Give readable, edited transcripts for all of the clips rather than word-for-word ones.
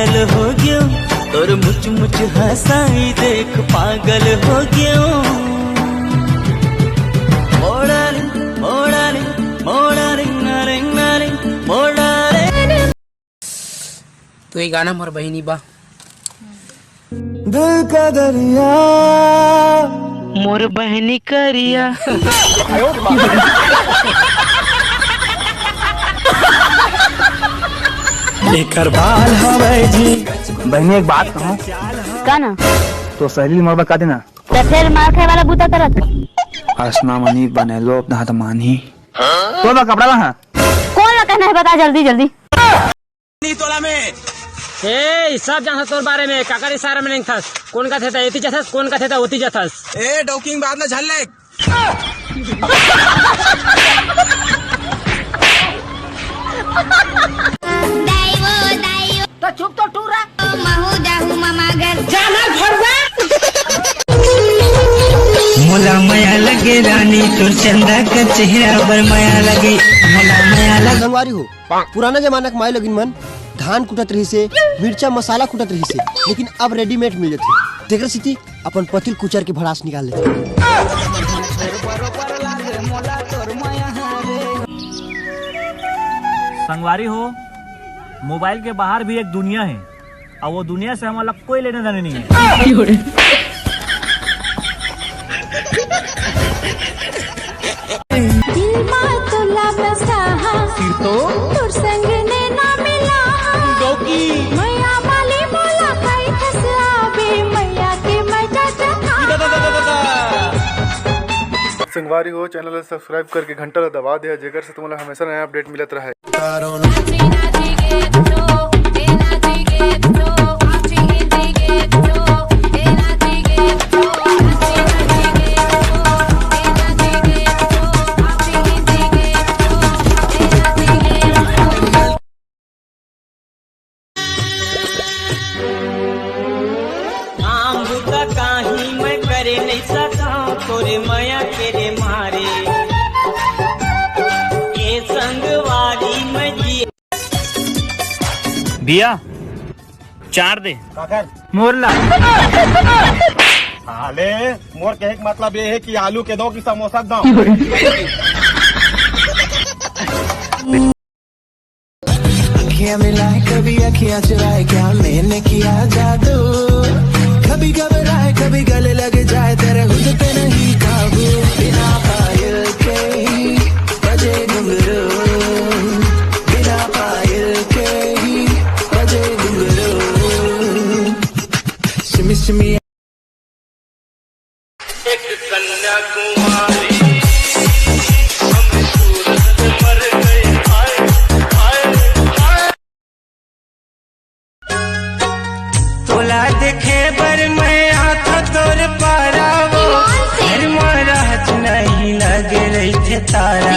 घायल हो गयो तोर मुच मुच हंसाई देख पागल हो गयो। मोड़ा रे मोड़ा रे मोड़ा रे नारे नारे मोड़ा रे। तो ये गाना मोर बहिनी बा। दिल का दरिया मोर बहनी करिया। एकर बाल हवे जी। बहनी एक बात कहूं का ना तो सहेली मोर बता देना तो फिर मार खाए वाला बूता करत असना मनी बनेलो अपना हाथ मानी तो बा कपड़ा है कौन ना कहना है बता जल्दी जल्दी। तोला में ए सब जानत तोर बारे में काकर इशारा में नहीं थस कौन का थेता एती जथस कौन का थेता ओती जथस। ए डोकिंग बाद में झल ले। तो चुप तो टूरा महू जाहू मामा घर जाना भरवा। मोला माया लगे रानी तोर चंदा का चेहरा पर माया लगे मोला माया लगे। संगवारी हो पुराना जमाना के माई लगिन मन धान कुटत रही से मिर्चा मसाला कुटत रही से लेकिन अब रेडीमेड मिल जाते तेकर सिटी अपन पतिल कुचर के भड़ास निकाल लेते। संगवारी हो मोबाइल के बाहर भी एक दुनिया है और वो दुनिया से हमारा कोई लेने देने नहीं है। संगवारी हो चैनल सब्सक्राइब करके घंटा दबा दिया जेकर से तुम्हें हमेशा नया अपडेट मिलत रहे। मैं करे नहीं सका तोरे माया तेरे मारे ये संगवारी में जी। दिया चार दे मोरला। हाले मोर कहे के मतलब ये है कि आलू के दो कि समोसा दो। अखियां मिलाए कभी अखियां चुराए क्या मैंने किया जादू कभी घबराए कभी गले लग जाए तेरे हुद पे नहीं काबू बिना पायल के ही बजे घुंघरू बिना पायल के ही बजे घुंघरू सिमी सिमी एक कन्याकुमारी देखे बर मैं आता तोर पारा वो घर मारा हच नहीं लगे रही थे तारा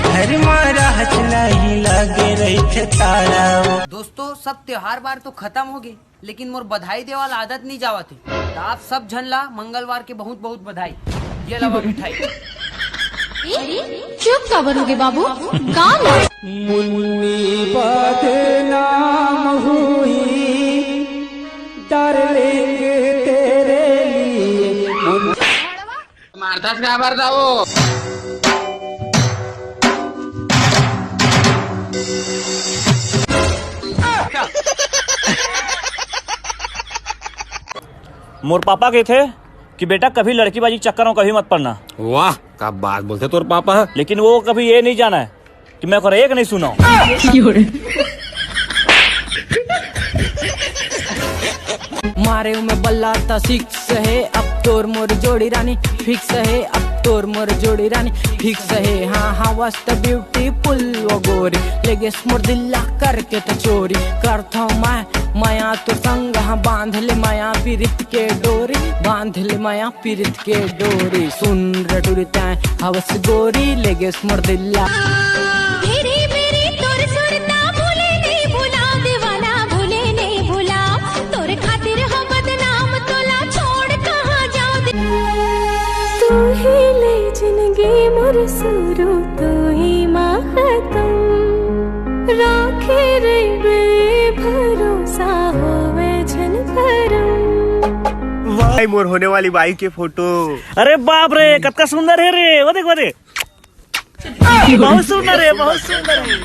घर मारा हच नहीं लगे रही थे तारा वो। दोस्तों सब त्योहार बार तो खत्म हो गए लेकिन मोर बधाई दे वाला आदत नहीं जावा थे तो आप सब झनला मंगलवार के बहुत बहुत बधाई। ये लवा मिठाई। चुप का बनोगे बाबू काम मुन्नी बदनाम हुई डार्लिंग तेरे लिए मारता क्या भरता वो। मोर पापा के थे कि बेटा कभी लड़कीबाजी चक्कर में कभी मत पड़ना। वाह क्या बात बोलते तोर पापा है। लेकिन वो कभी ये नहीं जाना है कि मैं को एक नहीं सुना। मारे में बल्ला था सिक्स है अब तोर मोर जोड़ी रानी फिक्स है अब तोर मोर जोड़ी रानी फिक्स है। हाँ हाँ वास्त ब्यूटीफुल वो गोरी लेगे मोर दिल्ला करके तो चोरी करता हूँ मैं माया तो संग हाँ बांध ले माया पीरित के डोरी बांध ले माया पीरित के डोरी सुन रटुरता हवस गोरी लेगे मोर दिल्ला। सुरू तो ही माँ खत्म राखे रे भरोसा मोर होने वाली बाई के फोटो। अरे बाप रे कतका सुंदर है रे, वो देख वो देख, बहुत सुंदर है, बहुत सुंदर है।